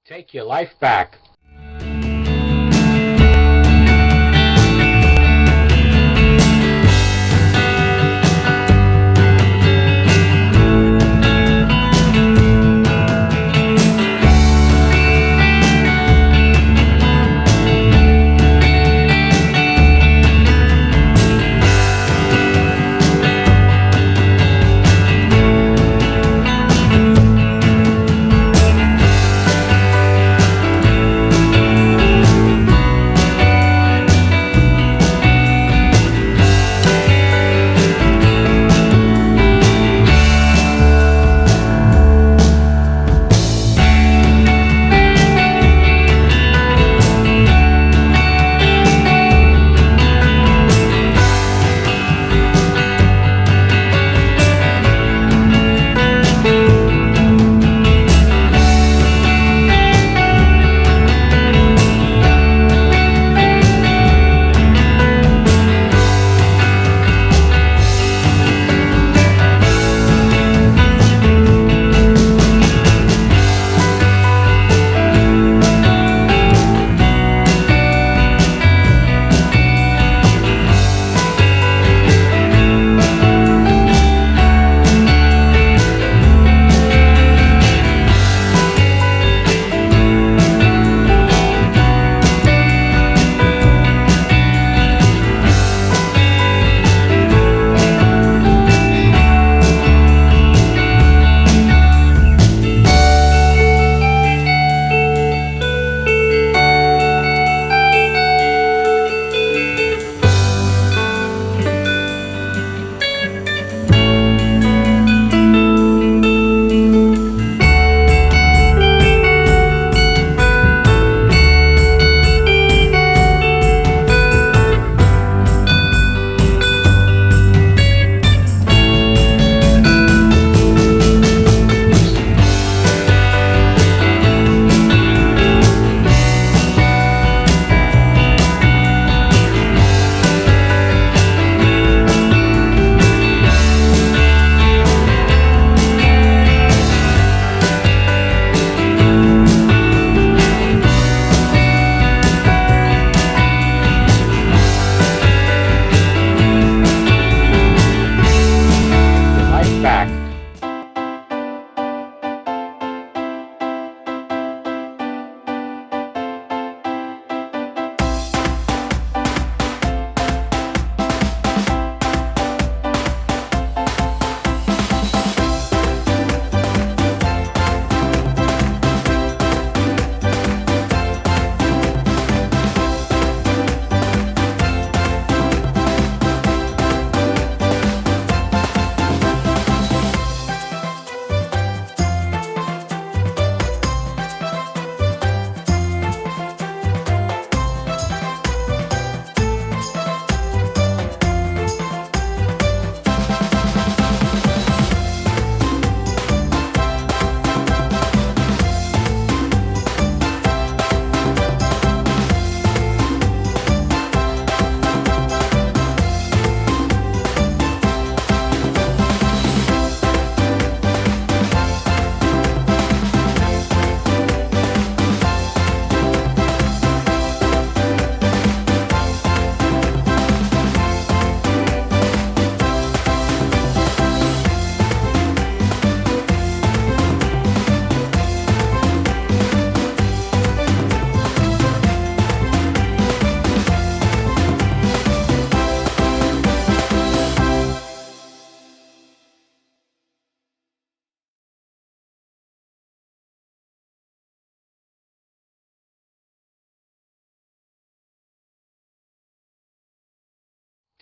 Take your life back.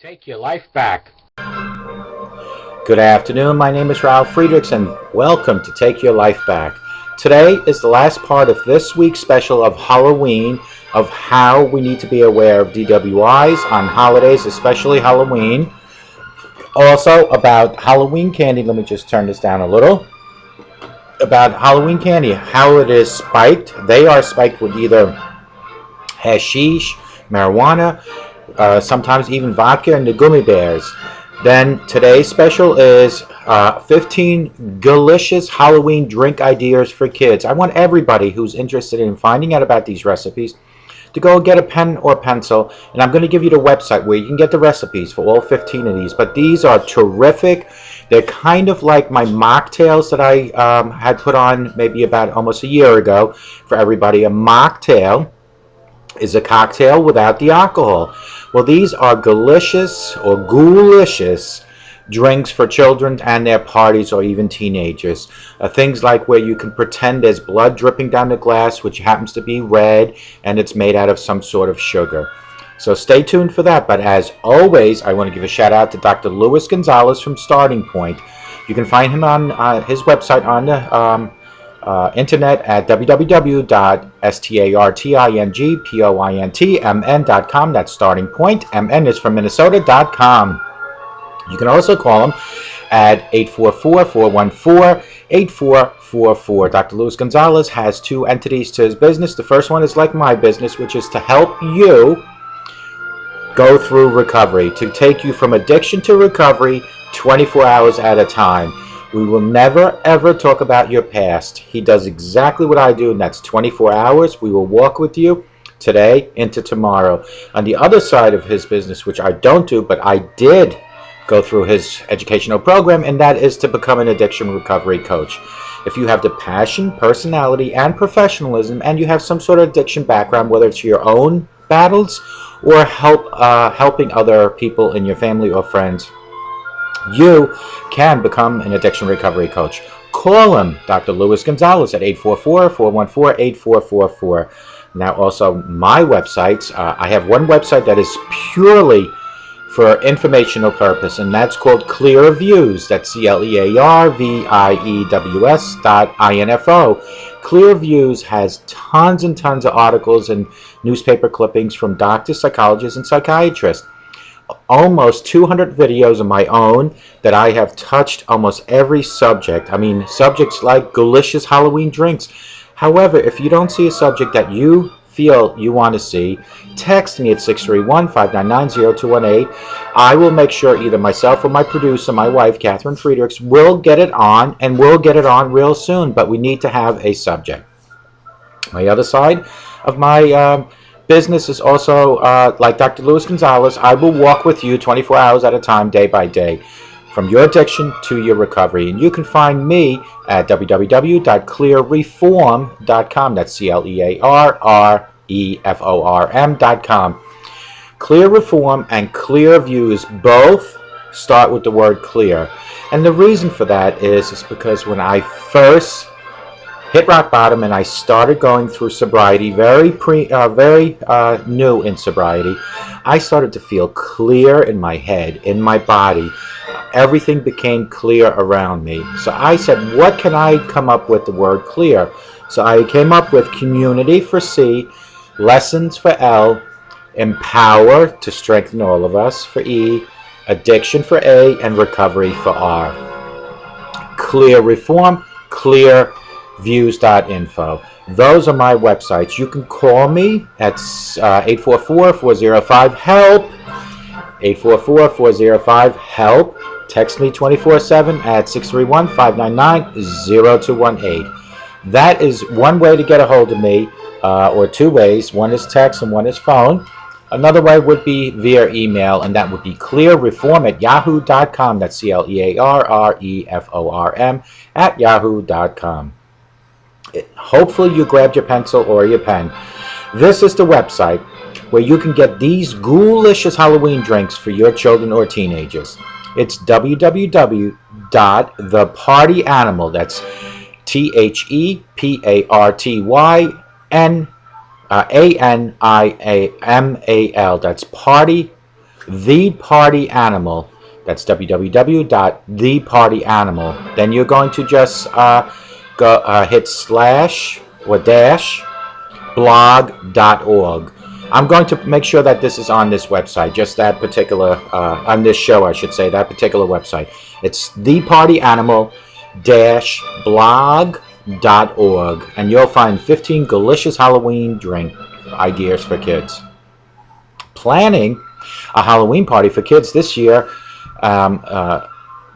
Take your life back. Good afternoon, my name is Ralf Friedrichs and welcome to Take Your Life Back. Today is the last part of this week's special of Halloween, of how we need to be aware of DWIs on holidays, especially Halloween. Also about Halloween candy, let me just turn this down a little. About Halloween candy, how it is spiked. They are spiked with either hashish, marijuana, sometimes even vodka and the gummy bears. Then today's special is 15 delicious Halloween drink ideas for kids. I want everybody who's interested in finding out about these recipes to go get a pen or pencil, and I'm going to give you the website where you can get the recipes for all 15 of these. But these are terrific. They're kind of like my mocktails that I had put on maybe about almost a year ago for everybody. A mocktail is a cocktail without the alcohol. Well, these are delicious or ghoulicious drinks for children and their parties or even teenagers. Things like where you can pretend there's blood dripping down the glass, which happens to be red, and it's made out of some sort of sugar. So stay tuned for that. But as always, I want to give a shout out to Dr. Luis Gonzalez from Starting Point. You can find him on his website on the internet at www.startingpointmn.com. That's Starting Point. MN is from Minnesota.com. You can also call him at 844-414-8444. Dr. Luis Gonzalez has two entities to his business. The first one is like my business, which is to help you go through recovery, to take you from addiction to recovery 24 hours at a time. We will never, ever talk about your past. He does exactly what I do, and that's 24 hours. We will walk with you today into tomorrow. On the other side of his business, which I don't do, but I did go through his educational program, and that is to become an addiction recovery coach. If you have the passion, personality, and professionalism, and you have some sort of addiction background, whether it's your own battles or helping other people in your family or friends, you can become an addiction recovery coach. Call him, Dr. Luis Gonzalez, at 844-414-8444. Now, also, my websites, I have one website that is purely for informational purpose, and that's called Clear Views. That's CLEARVIEWS.info. Clear Views has tons and tons of articles and newspaper clippings from doctors, psychologists, and psychiatrists. Almost 200 videos of my own that I have touched almost every subject. I mean, subjects like delicious Halloween drinks. However, if you don't see a subject that you feel you want to see, text me at 631-599-0218. I will make sure either myself or my producer, my wife, Catherine Friedrichs, will get it on, and we'll get it on real soon. But we need to have a subject. My other side of my business is also, like Dr. Luis Gonzalez, I will walk with you 24 hours at a time, day by day, from your addiction to your recovery. And you can find me at www.clearreform.com. That's CLEARREFORM.com. Clear Reform and Clear Views both start with the word clear. And the reason for that is because when I first hit rock bottom and I started going through sobriety, very new in sobriety, I started to feel clear in my head, in my body. Everything became clear around me. So I said, what can I come up with the word clear? So I came up with community for C, lessons for L, empower to strengthen all of us for E, addiction for A, and recovery for R. Clear Reform, Clear Views.info. Those are my websites. You can call me at 844-405-HELP. 844-405-HELP. Text me 24/7 at 631-599-0218. That is one way to get a hold of me, or two ways. One is text and one is phone. Another way would be via email, and that would be clearreform@yahoo.com. That's CLEARREFORM at yahoo.com. Hopefully you grabbed your pencil or your pen. This is the website where you can get these ghoulicious Halloween drinks for your children or teenagers. It's www.thepartyanimal. That's THEPARTYANIMAL. That's party, the party animal. That's www.thepartyanimal. Then you're going to just hit slash or dash blog.org. I'm going to make sure that this is on this website, just that particular, on this show, I should say, that particular website. It's thepartyanimal-blog.org, and you'll find 15 delicious Halloween drink ideas for kids. Planning a Halloween party for kids this year,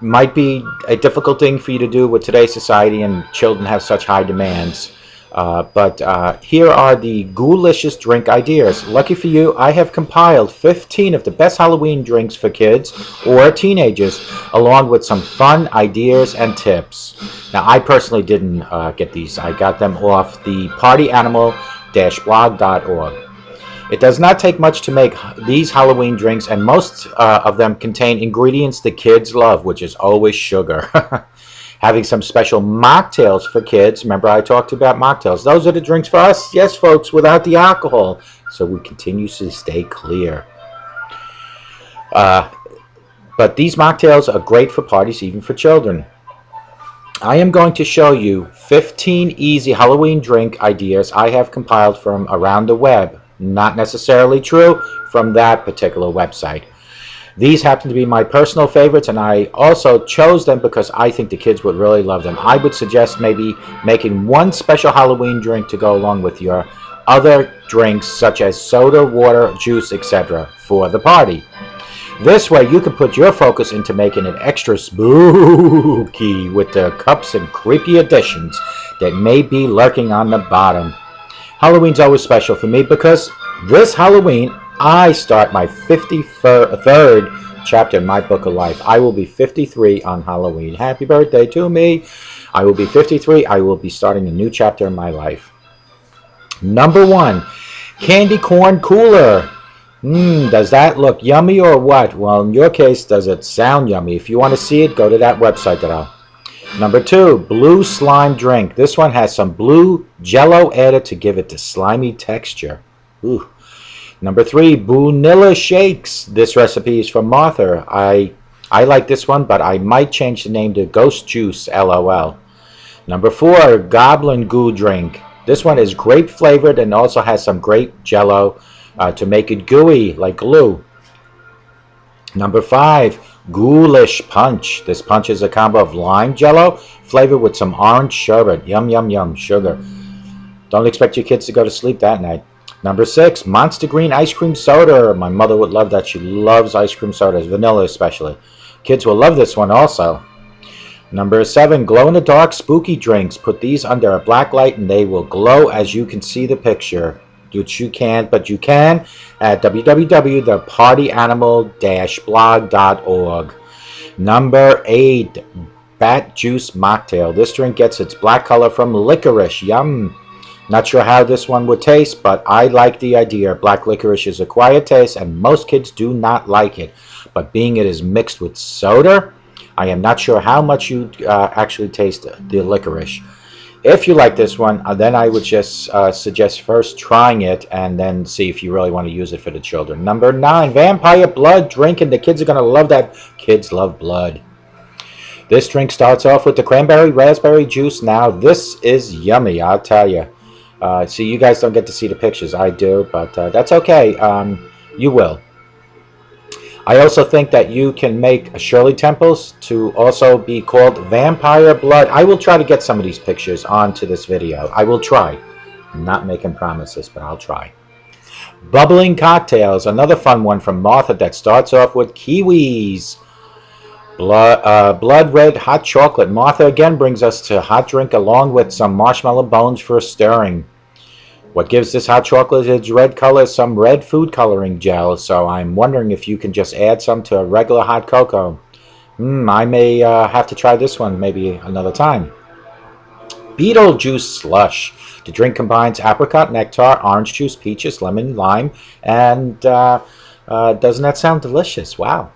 might be a difficult thing for you to do with today's society, and children have such high demands. But here are the GHOULICIOUS drink ideas. Lucky for you, I have compiled 15 of the best Halloween drinks for kids or teenagers, along with some fun ideas and tips. Now, I personally didn't get these. I got them off the partyanimal-blog.org. It does not take much to make these Halloween drinks, and most of them contain ingredients the kids love, which is always sugar. Having some special mocktails for kids. Remember I talked about mocktails. Those are the drinks for us, yes folks, without the alcohol. So we continue to stay clear. But these mocktails are great for parties, even for children. I am going to show you 15 easy Halloween drink ideas I have compiled from around the web. Not necessarily true from that particular website. These happen to be my personal favorites, and I also chose them because I think the kids would really love them. I would suggest maybe making one special Halloween drink to go along with your other drinks, such as soda, water, juice, etc., for the party. This way, you can put your focus into making it extra spooky with the cups and creepy additions that may be lurking on the bottom. Halloween's always special for me because this Halloween, I start my 53rd chapter in my book of life. I will be 53 on Halloween. Happy birthday to me. I will be 53. I will be starting a new chapter in my life. Number 1, candy corn cooler. Does that look yummy or what? Well, in your case, does it sound yummy? If you want to see it, go to that website that I'll. Number 2, blue slime drink. This one has some blue jello added to give it the slimy texture. Ooh. Number 3, vanilla shakes. This recipe is from Martha. I like this one, but I might change the name to Ghost Juice, LOL. Number 4, goblin goo drink. This one is grape flavored and also has some grape jello to make it gooey, like glue. Number 5, ghoulish punch. This punch is a combo of lime jello flavored with some orange sherbet. Yum, yum, yum, sugar. Don't expect your kids to go to sleep that night. Number 6, Monster Green ice cream soda. My mother would love that. She loves ice cream sodas, vanilla especially. Kids will love this one also. Number 7, glow-in-the-dark spooky drinks. Put these under a black light and they will glow as you can see the picture. Which you can't, but you can at www.thepartyanimal-blog.org. Number 8, bat juice mocktail. This drink gets its black color from licorice. Yum. Not sure how this one would taste, but I like the idea. Black licorice is a quiet taste, and most kids do not like it. But being it is mixed with soda, I am not sure how much you actually taste the licorice. If you like this one, then I would just suggest first trying it and then see if you really want to use it for the children. Number 9, vampire blood drink, and the kids are going to love that. Kids love blood. This drink starts off with the cranberry raspberry juice. Now, this is yummy, I'll tell you. See, you guys don't get to see the pictures. I do, but that's okay. You will. I also think that you can make Shirley Temples to also be called vampire blood. I will try to get some of these pictures onto this video. I will try. I'm not making promises, but I'll try. Bubbling cocktails. Another fun one from Martha that starts off with kiwis. Blood red hot chocolate. Martha again brings us to hot drink along with some marshmallow bones for stirring. What gives this hot chocolate its red color is some red food coloring gel, so I'm wondering if you can just add some to a regular hot cocoa. I may have to try this one maybe another time. Beetlejuice slush. The drink combines apricot nectar, orange juice, peaches, lemon, lime, and doesn't that sound delicious? Wow.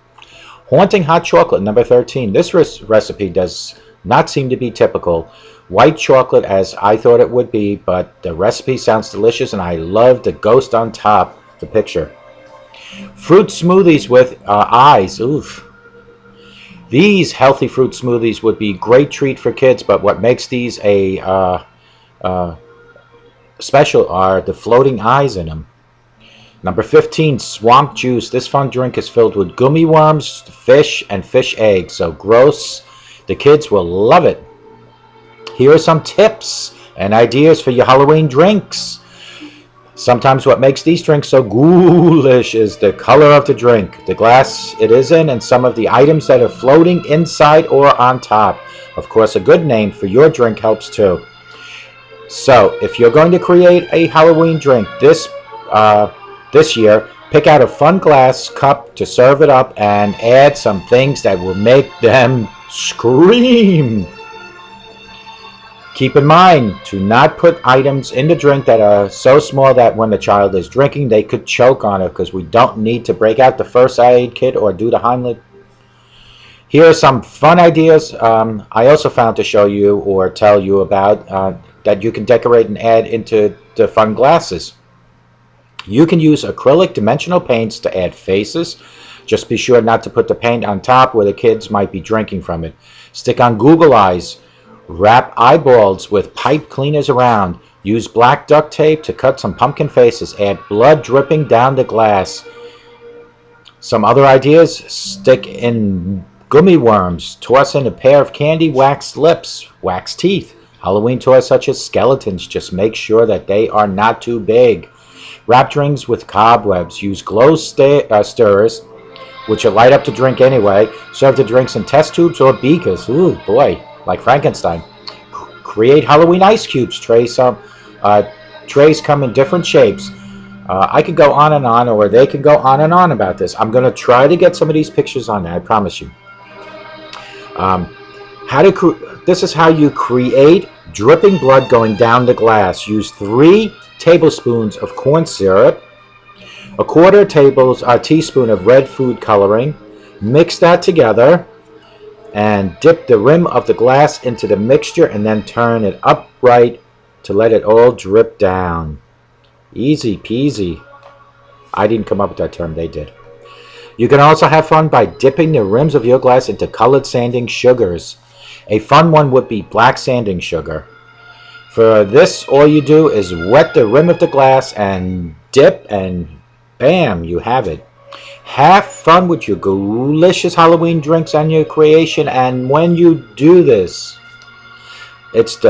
Haunting hot chocolate, number 13. This recipe does not seem to be typical. White chocolate as I thought it would be, but the recipe sounds delicious and I love the ghost on top, the picture. Fruit smoothies with eyes. Oof. These healthy fruit smoothies would be a great treat for kids, but what makes these a special are the floating eyes in them. Number 15, swamp juice. This fun drink is filled with gummy worms, fish, and fish eggs. So gross. The kids will love it. Here are some tips and ideas for your Halloween drinks. Sometimes what makes these drinks so ghoulish is the color of the drink, the glass it is in, and some of the items that are floating inside or on top. Of course, a good name for your drink helps too. So, if you're going to create a Halloween drink this year, pick out a fun glass cup to serve it up and add some things that will make them scream. Keep in mind to not put items in the drink that are so small that when the child is drinking, they could choke on it, because we don't need to break out the first aid kit or do the Heimlich. Here are some fun ideas I also found to show you or tell you about that you can decorate and add into the fun glasses. You can use acrylic dimensional paints to add faces. Just be sure not to put the paint on top where the kids might be drinking from it. Stick on Google eyes. Wrap eyeballs with pipe cleaners around. Use black duct tape to cut some pumpkin faces. Add blood dripping down the glass. Some other ideas: stick in gummy worms. Toss in a pair of candy wax lips, wax teeth. Halloween toys such as skeletons. Just make sure that they are not too big. Wrap drinks with cobwebs. Use glow stirrers, which will light up the drink anyway. Serve the drinks in test tubes or beakers. Ooh, boy, like Frankenstein. Create Halloween ice cubes. Trays come in different shapes. I could go on, or they can go on about this. I'm going to try to get some of these pictures on there, I promise you. This is how you create dripping blood going down the glass. Use 3 tablespoons of corn syrup, a quarter teaspoon of red food coloring. Mix that together and dip the rim of the glass into the mixture and then turn it upright to let it all drip down. Easy peasy. I didn't come up with that term, they did. You can also have fun by dipping the rims of your glass into colored sanding sugars. A fun one would be black sanding sugar. For this, all you do is wet the rim of the glass and dip, and bam, you have it. Have fun with your delicious Halloween drinks and your creation, and when you do this, it's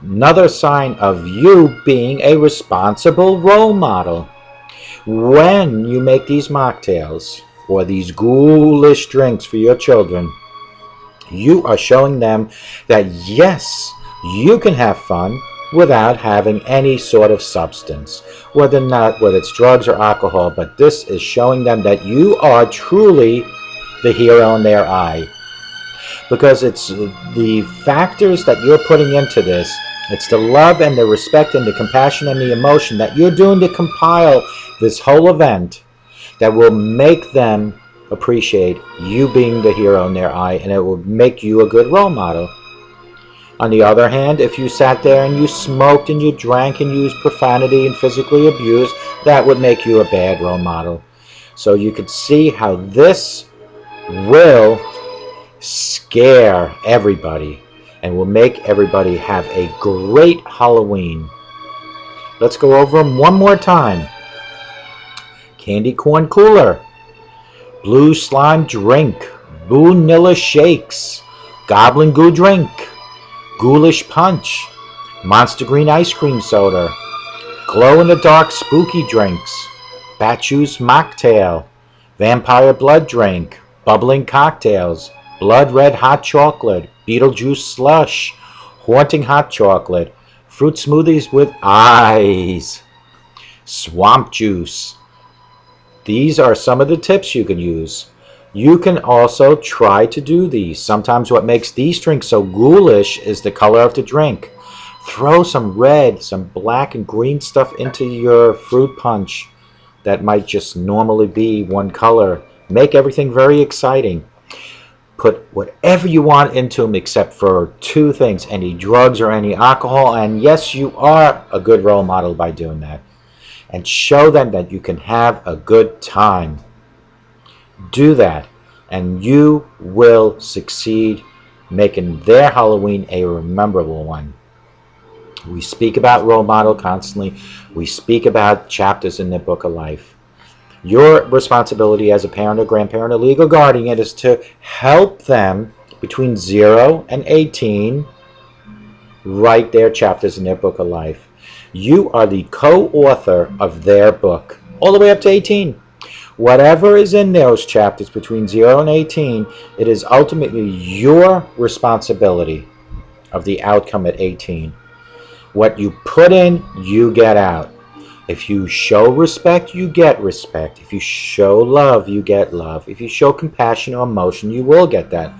another sign of you being a responsible role model. When you make these mocktails or these ghoulish drinks for your children, you are showing them that yes, you can have fun without having any sort of substance, whether it's drugs or alcohol, but this is showing them that you are truly the hero in their eye. Because it's the factors that you're putting into this, it's the love and the respect and the compassion and the emotion that you're doing to compile this whole event that will make them appreciate you being the hero in their eye, and it will make you a good role model. On the other hand, if you sat there and you smoked and you drank and used profanity and physically abused, that would make you a bad role model. So you could see how this will scare everybody and will make everybody have a great Halloween. Let's go over them one more time. Candy corn cooler, blue slime drink, vanilla shakes, goblin goo drink, ghoulish punch, monster green ice cream soda, glow in the dark spooky drinks, bat juice mocktail, vampire blood drink, bubbling cocktails, blood red hot chocolate, Beetlejuice slush, haunting hot chocolate, fruit smoothies with eyes, swamp juice. These are some of the tips you can use. You can also try to do these. Sometimes what makes these drinks so ghoulish is the color of the drink. Throw some red, some black and green stuff into your fruit punch that might just normally be one color. Make everything very exciting. Put whatever you want into them except for 2 things, any drugs or any alcohol, and yes, you are a good role model by doing that. And show them that you can have a good time. Do that, and you will succeed making their Halloween a memorable one. We speak about role model constantly. We speak about chapters in the book of life. Your responsibility as a parent or grandparent or legal guardian is to help them between 0 and 18 write their chapters in their book of life. You are the co-author of their book, all the way up to 18. Whatever is in those chapters between 0 and 18, it is ultimately your responsibility of the outcome at 18. What you put in, you get out. If you show respect, you get respect. If you show love, you get love. If you show compassion or emotion, you will get that.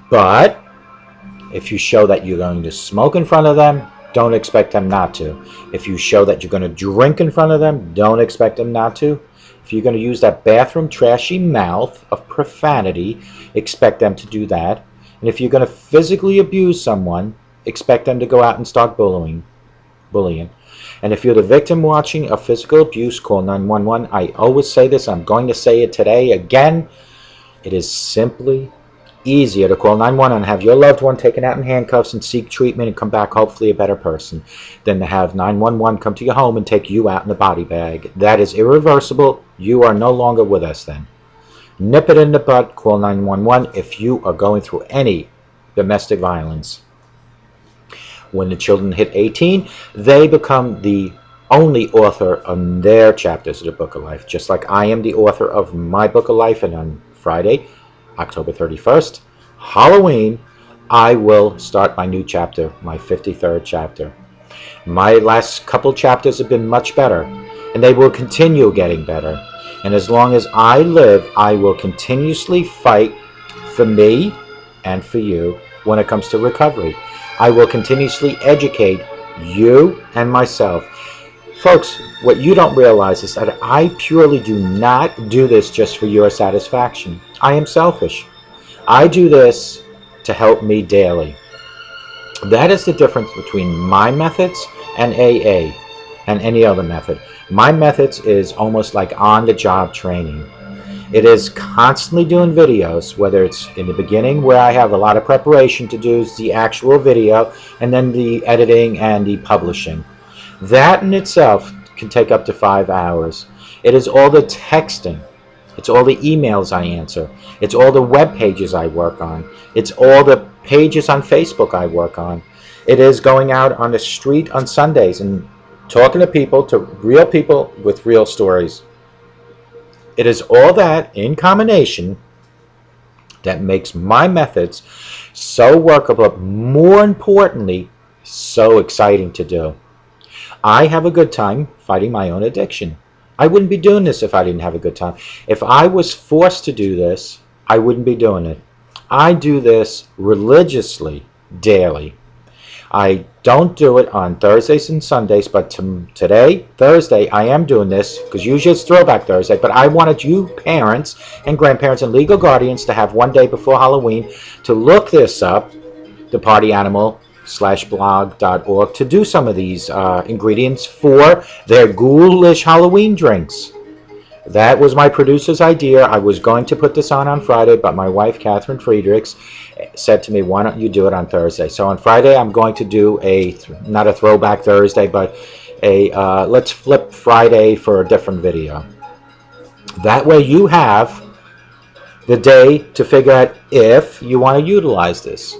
But if you show that you're going to smoke in front of them, don't expect them not to. If you show that you're going to drink in front of them, don't expect them not to. If you're going to use that bathroom trashy mouth of profanity, expect them to do that. And if you're going to physically abuse someone, expect them to go out and start bullying. And if you're the victim watching of physical abuse, call 911. I always say this. I'm going to say it today again. It is simply easier to call 911 and have your loved one taken out in handcuffs and seek treatment and come back hopefully a better person than to have 911 come to your home and take you out in a body bag. That is irreversible. You are no longer with us then. Nip it in the bud. Call 911 if you are going through any domestic violence. When the children hit 18, they become the only author on their chapters of the Book of Life, just like I am the author of my Book of Life. And on Friday, October 31st, Halloween, I will start my new chapter, my 53rd chapter. My last couple chapters have been much better, and they will continue getting better. And as long as I live, I will continuously fight for me and for you when it comes to recovery. I will continuously educate you and myself. Folks, what you don't realize is that I purely do not do this just for your satisfaction. I am selfish. I do this to help me daily. That is the difference between my methods and AA and any other method. My methods is almost like on-the-job training. It is constantly doing videos, whether it's in the beginning where I have a lot of preparation to do the actual video, and then the editing and the publishing. That in itself can take up to 5 hours. It is all the texting. It's all the emails I answer. It's all the web pages I work on. It's all the pages on Facebook I work on. It is going out on the street on Sundays and talking to real people with real stories. It is all that in combination that makes my methods so workable, but more importantly, so exciting to do. I have a good time fighting my own addiction. I wouldn't be doing this if I didn't have a good time. If I was forced to do this, I wouldn't be doing it. I do this religiously, daily. I don't do it on Thursdays and Sundays, but today, Thursday, I am doing this because usually it's Throwback Thursday, but I wanted you parents and grandparents and legal guardians to have one day before Halloween to look this up, thepartyanimal.blog.org, to do some of these ingredients for their ghoulish Halloween drinks. That was my producer's idea. I was going to put this on Friday, but my wife, Ralf Friedrichs, said to me, why don't you do it on Thursday? So on Friday, I'm going to do not a Throwback Thursday, but let's flip Friday for a different video. That way you have the day to figure out if you want to utilize this.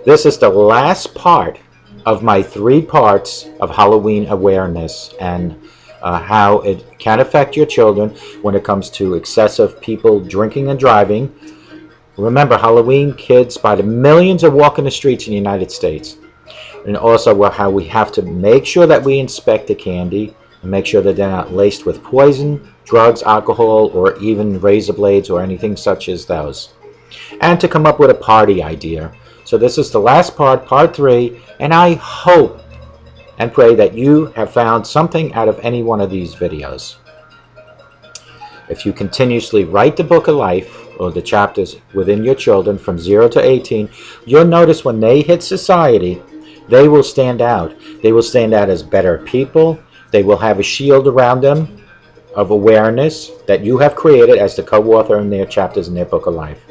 This is the last part of my 3 parts of Halloween awareness and how it can affect your children when it comes to excessive people drinking and driving. Remember, Halloween kids by the millions are walking the streets in the United States. And also how we have to make sure that we inspect the candy and make sure that they're not laced with poison, drugs, alcohol, or even razor blades or anything such as those. And to come up with a party idea. So this is the last part, part 3, and I hope and pray that you have found something out of any one of these videos. If you continuously write the Book of Life or the chapters within your children from 0 to 18, you'll notice when they hit society, they will stand out. They will stand out as better people. They will have a shield around them of awareness that you have created as the co-author in their chapters in their Book of Life.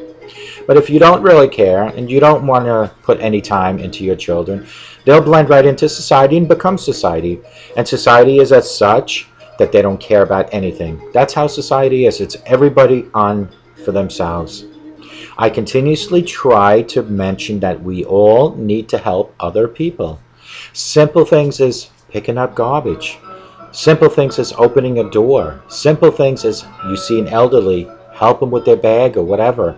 But if you don't really care and you don't want to put any time into your children, they'll blend right into society and become society. And society is as such that they don't care about anything. That's how society is. It's everybody on for themselves. I continuously try to mention that we all need to help other people. Simple things as picking up garbage. Simple things as opening a door. Simple things as you see an elderly, help them with their bag or whatever.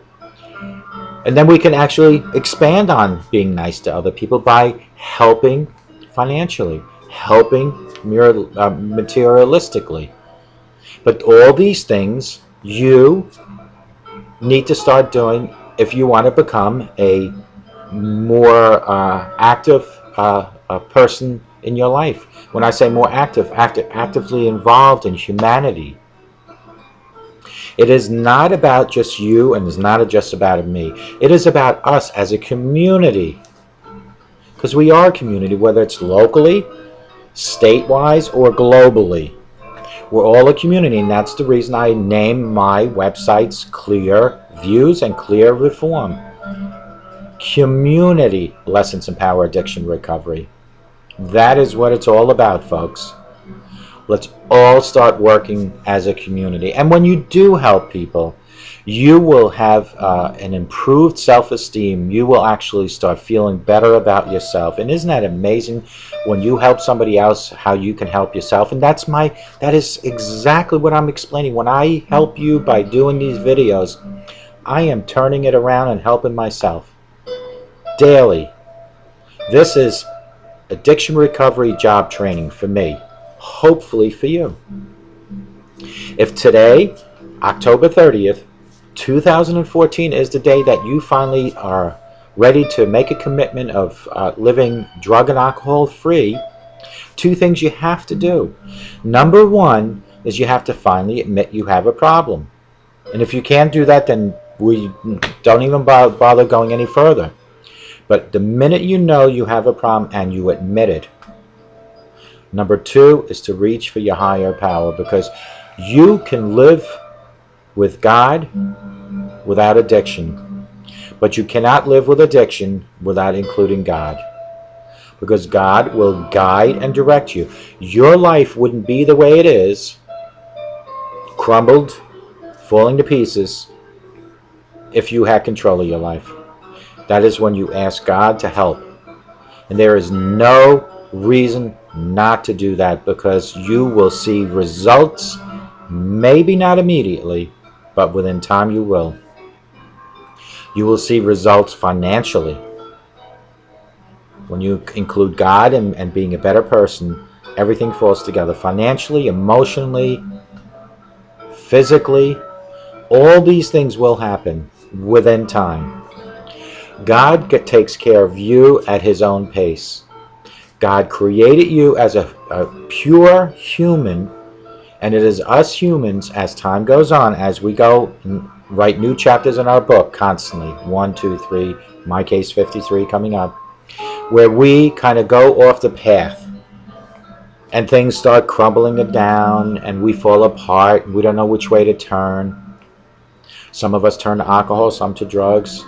And then we can actually expand on being nice to other people by helping financially, helping materialistically. But all these things you need to start doing if you want to become a more active person in your life. When I say more actively involved in humanity. It is not about just you, and it's not just about me. It is about us as a community. Because we are a community, whether it's locally, state-wise, or globally. We're all a community, and that's the reason I name my websites Clear Views and Clear Reform. Community Lessons in Power Addiction Recovery. That is what it's all about, folks. Let's all start working as a community. And when you do help people, you will have an improved self-esteem. You will actually start feeling better about yourself. And isn't that amazing when you help somebody else, how you can help yourself? And that is exactly what I'm explaining. When I help you by doing these videos, I am turning it around and helping myself daily. This is addiction recovery job training for me, hopefully for you. If today, October 30th, 2014 is the day that you finally are ready to make a commitment of living drug and alcohol free, two things you have to do. Number one is you have to finally admit you have a problem. And if you can't do that, then we don't even bother going any further. But the minute you know you have a problem and you admit it. Number two is to reach for your higher power, because you can live with God without addiction. But you cannot live with addiction without including God. Because God will guide and direct you. Your life wouldn't be the way it is, crumbled, falling to pieces, if you had control of your life. That is when you ask God to help. And there is no reason not to do that, because you will see results, maybe not immediately, but within time you will. You will see results financially. When you include God and being a better person, everything falls together. Financially, emotionally, physically, all these things will happen within time. God takes care of you at His own pace. God created you as a pure human, and it is us humans, as time goes on, as we go and write new chapters in our book constantly, 1, 2, 3, my case 53 coming up, where we kind of go off the path and things start crumbling it down and we fall apart. We don't know which way to turn. Some of us turn to alcohol, some to drugs.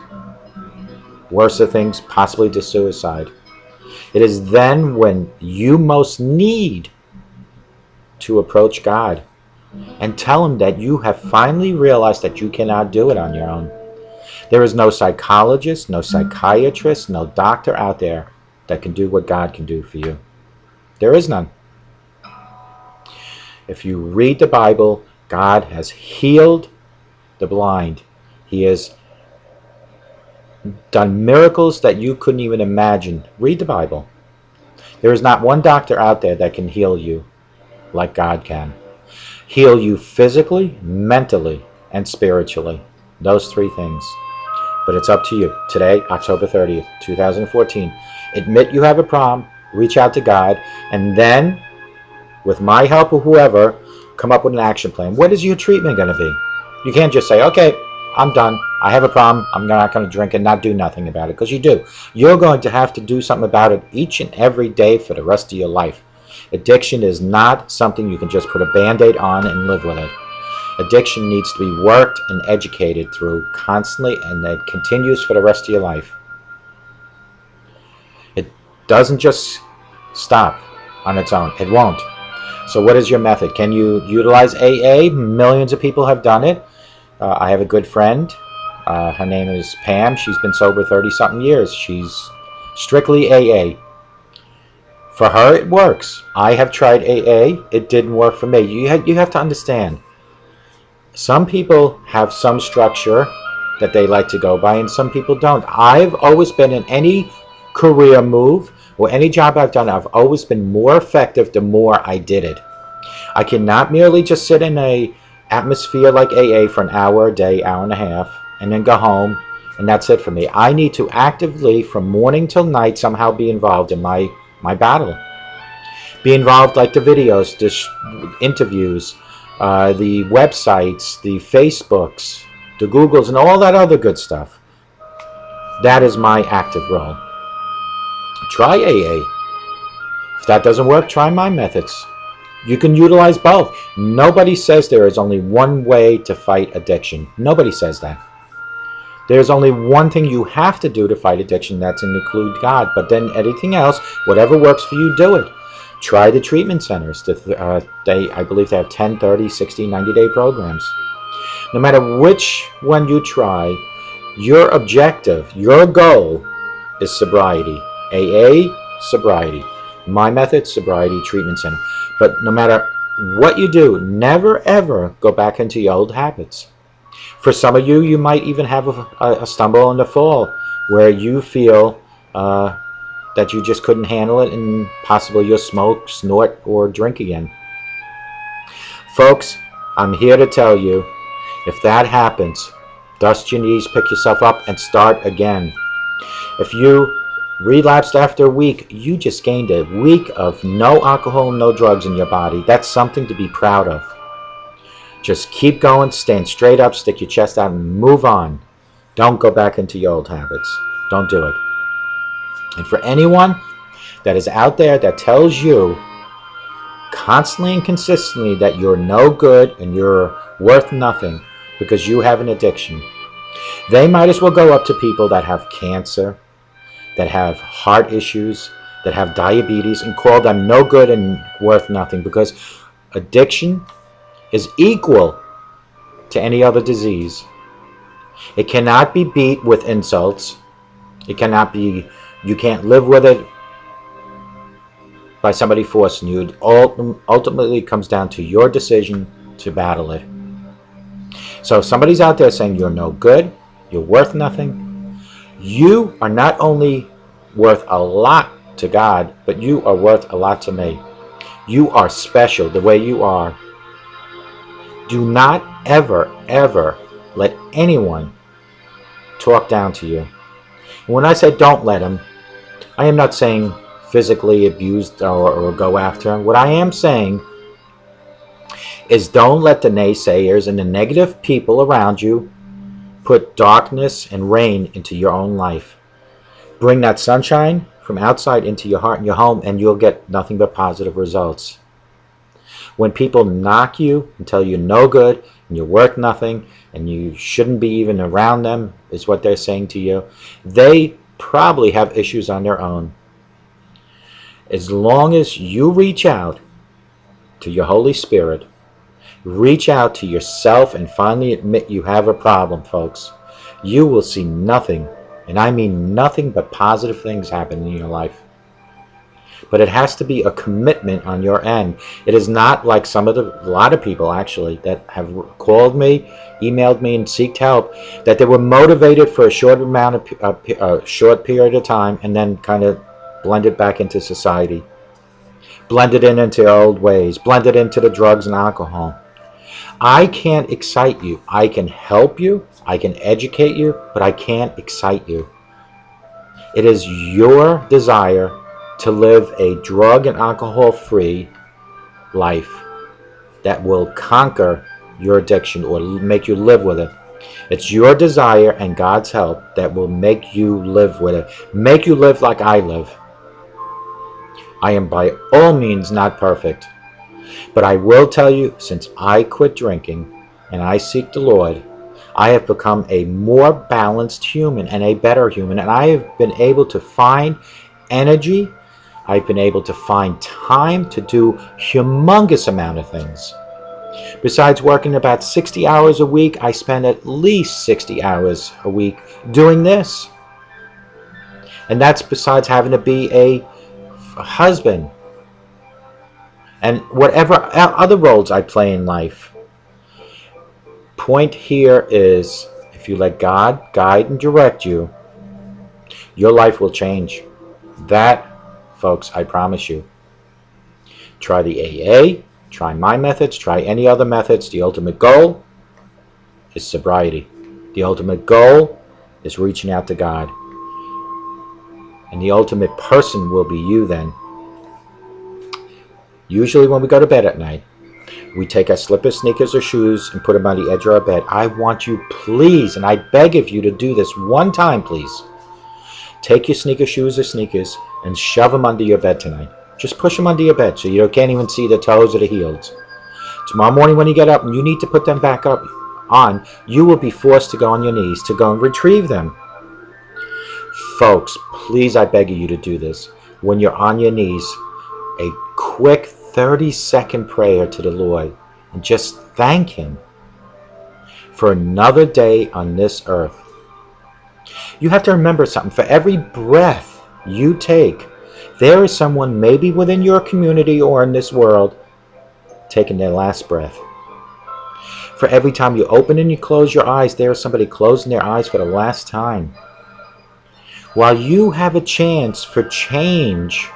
Worse of things, possibly to suicide. It is then when you most need to approach God and tell Him that you have finally realized that you cannot do it on your own. There is no psychologist, no psychiatrist, no doctor out there that can do what God can do for you. There is none. If you read the Bible, God has healed the blind. He has done miracles that you couldn't even imagine. Read the Bible. There is not one doctor out there that can heal you like God can. Heal you physically, mentally, and spiritually. Those three things. But it's up to you. Today, October 30th, 2014. Admit you have a problem, reach out to God, and then, with my help or whoever, come up with an action plan. What is your treatment going to be? You can't just say, okay, I'm done. I have a problem. I'm not going to drink and not do nothing about it. Because you do. You're going to have to do something about it each and every day for the rest of your life. Addiction is not something you can just put a Band-Aid on and live with it. Addiction needs to be worked and educated through constantly, and it continues for the rest of your life. It doesn't just stop on its own. It won't. So what is your method? Can you utilize AA? Millions of people have done it. I have a good friend. Her name is Pam. She's been sober 30-something years. She's strictly AA. For her, it works. I have tried AA. It didn't work for me. You have to understand. Some people have some structure that they like to go by, and some people don't. I've always been in any career move or any job I've done, I've always been more effective the more I did it. I cannot merely just sit in a atmosphere like AA for an hour a day, hour and a half, and then go home, and that's it for me. I need to actively, from morning till night, somehow be involved in my battle. Be involved like the videos, the interviews, the websites, the Facebooks, the Googles, and all that other good stuff. That is my active role. Try AA. If that doesn't work, try my methods. You can utilize both. Nobody says there is only one way to fight addiction. Nobody says that. There's only one thing you have to do to fight addiction, that's to include God. But then anything else, whatever works for you, do it. Try the treatment centers. I believe they have 10, 30, 60, 90-day programs. No matter which one you try, your objective, your goal is sobriety. AA, sobriety. My method, sobriety treatment center. But no matter what you do, never ever go back into your old habits. For some of you, you might even have a stumble and a fall where you feel that you just couldn't handle it, and possibly you'll smoke, snort, or drink again. Folks, I'm here to tell you, if that happens, dust your knees, pick yourself up, and start again. If you relapsed after a week, you just gained a week of no alcohol, no drugs in your body. That's something to be proud of. Just keep going, stand straight up, stick your chest out, and move on. Don't go back into your old habits. Don't do it. And for anyone that is out there that tells you constantly and consistently that you're no good and you're worth nothing because you have an addiction, they might as well go up to people that have cancer, that have heart issues, that have diabetes, and call them no good and worth nothing, because addiction is equal to any other disease. It cannot be beat with insults. It cannot be, you can't live with it by somebody forcing you. It ultimately comes down to your decision to battle it. So if somebody's out there saying you're no good, you're worth nothing, you are not only worth a lot to God, but you are worth a lot to me. You are special the way you are. Do not ever, ever let anyone talk down to you. And when I say don't let them, I am not saying physically abuse or go after them. What I am saying is don't let the naysayers and the negative people around you put darkness and rain into your own life. Bring that sunshine from outside into your heart and your home, and you'll get nothing but positive results. When people knock you and tell you no good and you're worth nothing and you shouldn't be even around them, is what they're saying to you, they probably have issues on their own. As long as you reach out to your Holy Spirit, reach out to yourself and finally admit you have a problem, folks, you will see nothing, and I mean nothing but positive things happen in your life. But it has to be a commitment on your end. It is not like a lot of people actually that have called me, emailed me, and sought help, that they were motivated for a short period of time and then kind of blended back into society, blended into old ways, blended into the drugs and alcohol. I can't excite you. I can help you, I can educate you, but I can't excite you. It is your desire to live a drug and alcohol-free life that will conquer your addiction or make you live with it. It's your desire and God's help that will make you live with it. Make you live like I live. I am by all means not perfect. But I will tell you, since I quit drinking and I seek the Lord, I have become a more balanced human and a better human. And I have been able to find energy. I've been able to find time to do humongous amount of things. Besides working about 60 hours a week, I spend at least 60 hours a week doing this. And that's besides having to be a a husband, and whatever other roles I play in life. Point here is, if you let God guide and direct you, your life will change. That, folks, I promise you. Try the AA, try my methods, try any other methods. The ultimate goal is sobriety. The ultimate goal is reaching out to God. And the ultimate person will be you then. Usually when we go to bed at night, we take our slippers, sneakers, or shoes and put them on the edge of our bed. I want you, please, and I beg of you to do this one time, please. Take your shoes or sneakers and shove them under your bed tonight. Just push them under your bed so you can't even see the toes or the heels. Tomorrow morning when you get up and you need to put them back up on, you will be forced to go on your knees to go and retrieve them. Folks, please, I beg of you to do this. When you're on your knees, a quick 30-second prayer to the Lord and just thank Him for another day on this earth. You have to remember something. For every breath you take, there is someone maybe within your community or in this world taking their last breath. For every time you open and you close your eyes, there is somebody closing their eyes for the last time. While you have a chance for change,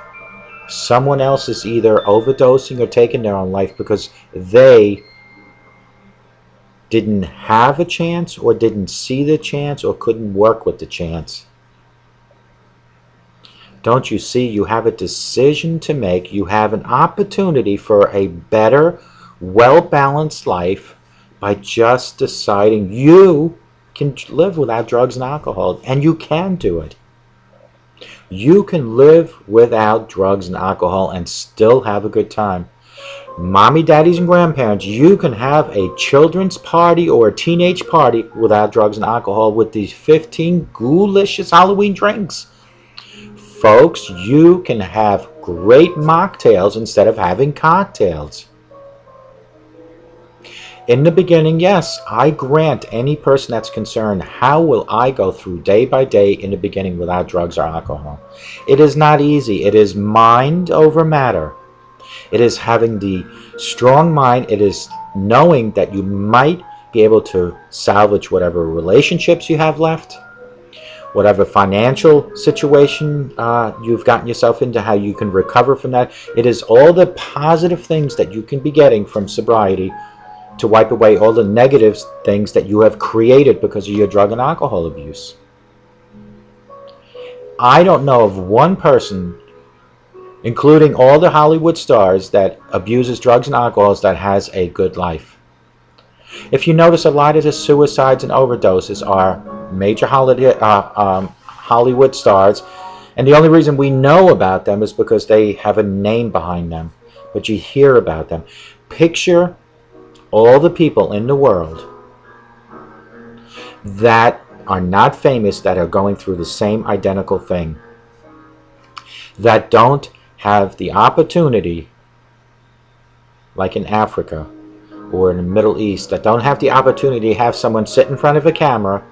someone else is either overdosing or taking their own life because they didn't have a chance or didn't see the chance or couldn't work with the chance. Don't you see? You have a decision to make. You have an opportunity for a better, well-balanced life by just deciding you can live without drugs and alcohol, and you can do it. You can live without drugs and alcohol and still have a good time. Mommy, daddies, and grandparents, you can have a children's party or a teenage party without drugs and alcohol with these 15 GHOULICIOUS Halloween drinks. Folks, you can have great mocktails instead of having cocktails. In the beginning, yes, I grant any person that's concerned, how will I go through day by day in the beginning without drugs or alcohol? It is not easy. It is mind over matter. It is having the strong mind. It is knowing that you might be able to salvage whatever relationships you have left, whatever financial situation you've gotten yourself into, how you can recover from that. It is all the positive things that you can be getting from sobriety to wipe away all the negative things that you have created because of your drug and alcohol abuse. I don't know of one person, including all the Hollywood stars, that abuses drugs and alcohols that has a good life. If you notice, a lot of the suicides and overdoses are major Hollywood stars, and the only reason we know about them is because they have a name behind them, but you hear about them. Picture all the people in the world that are not famous that are going through the same identical thing, that don't have the opportunity, like in Africa or in the Middle East, that don't have the opportunity to have someone sit in front of a camera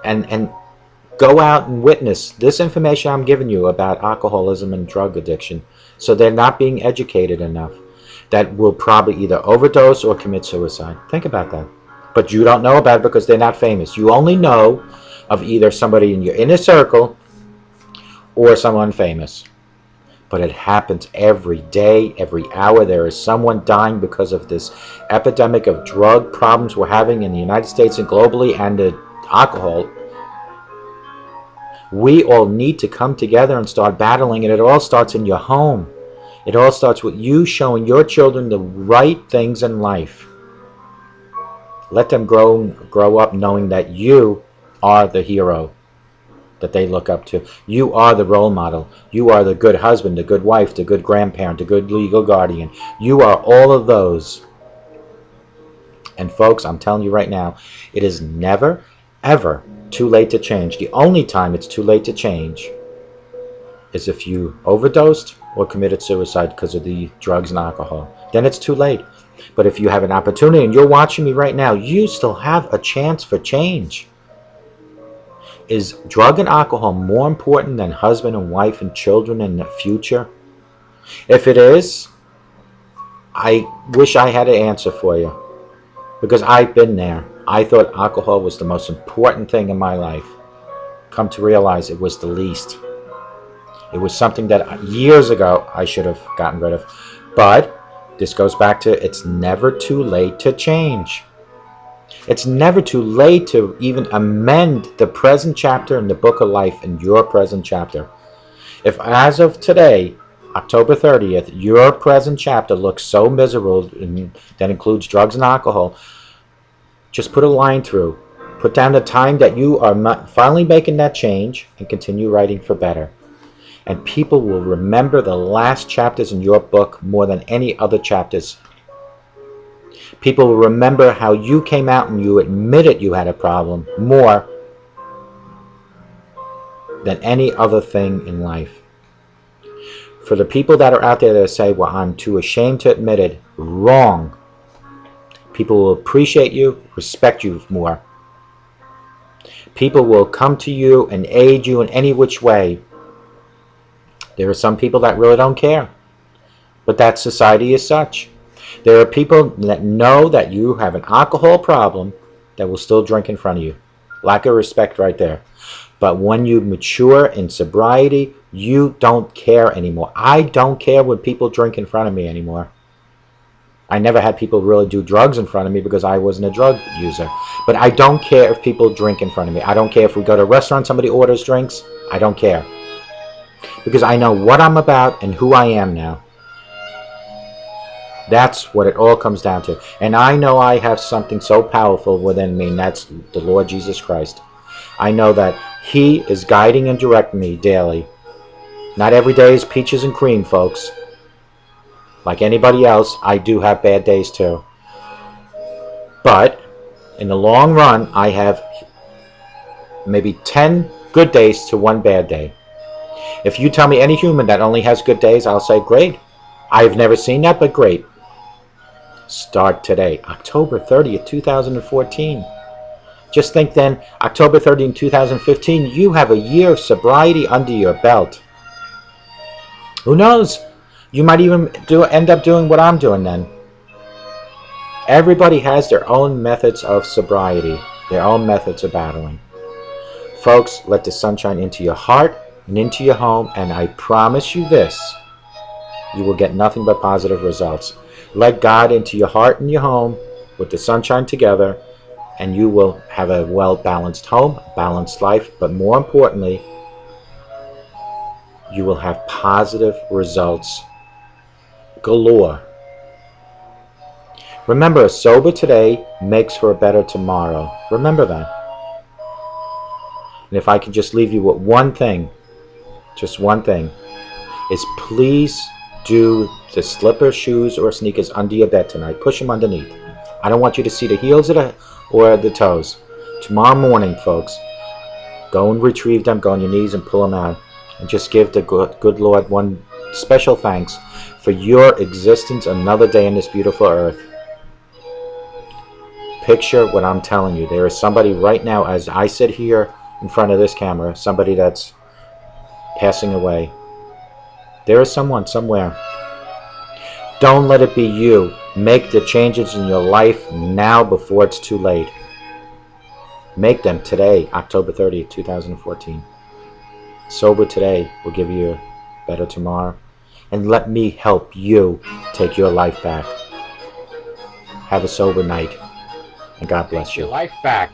and go out and witness this information I'm giving you about alcoholism and drug addiction. So they're not being educated enough, that will probably either overdose or commit suicide. Think about that. But you don't know about it because they're not famous. You only know of either somebody in your inner circle or someone famous. But it happens every day, every hour. There is someone dying because of this epidemic of drug problems we're having in the United States and globally, and the alcohol. We all need to come together and start battling, and it all starts in your home. It all starts with you showing your children the right things in life. Let them grow up knowing that you are the hero that they look up to. You are the role model. You are the good husband, the good wife, the good grandparent, the good legal guardian. You are all of those. And folks, I'm telling you right now, it is never, ever too late to change. The only time it's too late to change is if you overdosed or committed suicide because of the drugs and alcohol. Then it's too late. But if you have an opportunity and you're watching me right now, you still have a chance for change. Is drug and alcohol more important than husband and wife and children in the future? If it is, I wish I had an answer for you, because I've been there. I thought alcohol was the most important thing in my life. Come to realize it was the least. It was something that years ago I should have gotten rid of. But this goes back to, it's never too late to change. It's never too late to even amend the present chapter in the book of life in your present chapter. If as of today, October 30th, your present chapter looks so miserable, and that includes drugs and alcohol, just put a line through. Put down the time that you are finally making that change and continue writing for better. And people will remember the last chapters in your book more than any other chapters. People will remember how you came out and you admitted you had a problem more than any other thing in life. For the people that are out there that say, well, I'm too ashamed to admit it, wrong. People will appreciate you, respect you more. People will come to you and aid you in any which way. There are some people that really don't care, but that society is such. There are people that know that you have an alcohol problem that will still drink in front of you. Lack of respect right there. But when you mature in sobriety, you don't care anymore. I don't care when people drink in front of me anymore. I never had people really do drugs in front of me because I wasn't a drug user. But I don't care if people drink in front of me. I don't care if we go to a restaurant, somebody orders drinks. I don't care. Because I know what I'm about and who I am now. That's what it all comes down to. And I know I have something so powerful within me, and that's the Lord Jesus Christ. I know that He is guiding and directing me daily. Not every day is peaches and cream, folks. Like anybody else, I do have bad days too. But in the long run, I have maybe 10 good days to 1 bad day. If you tell me any human that only has good days, I'll say, great. I've never seen that, but great. Start today, October 30th, 2014. Just think then, October 30th, 2015, you have a year of sobriety under your belt. Who knows? You might even end up doing what I'm doing then. Everybody has their own methods of sobriety, their own methods of battling. Folks, let the sunshine into your heart and into your home, and I promise you this, you will get nothing but positive results. Let God into your heart and your home with the sunshine together, and you will have a well-balanced home, balanced life, but more importantly, you will have positive results galore. Remember, a sober today makes for a better tomorrow. Remember that. And if I can just leave you with one thing, just one thing, is please do the slippers, shoes, or sneakers under your bed tonight. Push them underneath. I don't want you to see the heels or the toes. Tomorrow morning, folks, go and retrieve them, go on your knees and pull them out. And just give the good Lord one special thanks for your existence another day in this beautiful earth. Picture what I'm telling you. There is somebody right now, as I sit here in front of this camera, somebody that's passing away. There is someone somewhere. Don't let it be you. Make the changes in your life now before it's too late. Make them today, October 30th, 2014. Sober today will give you a better tomorrow. And let me help you take your life back. Have a sober night. And God bless you. Your life back.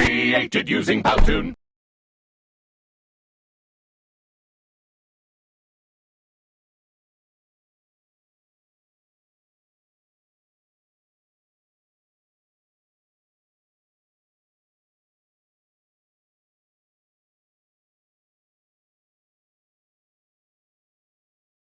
created using Powtoon.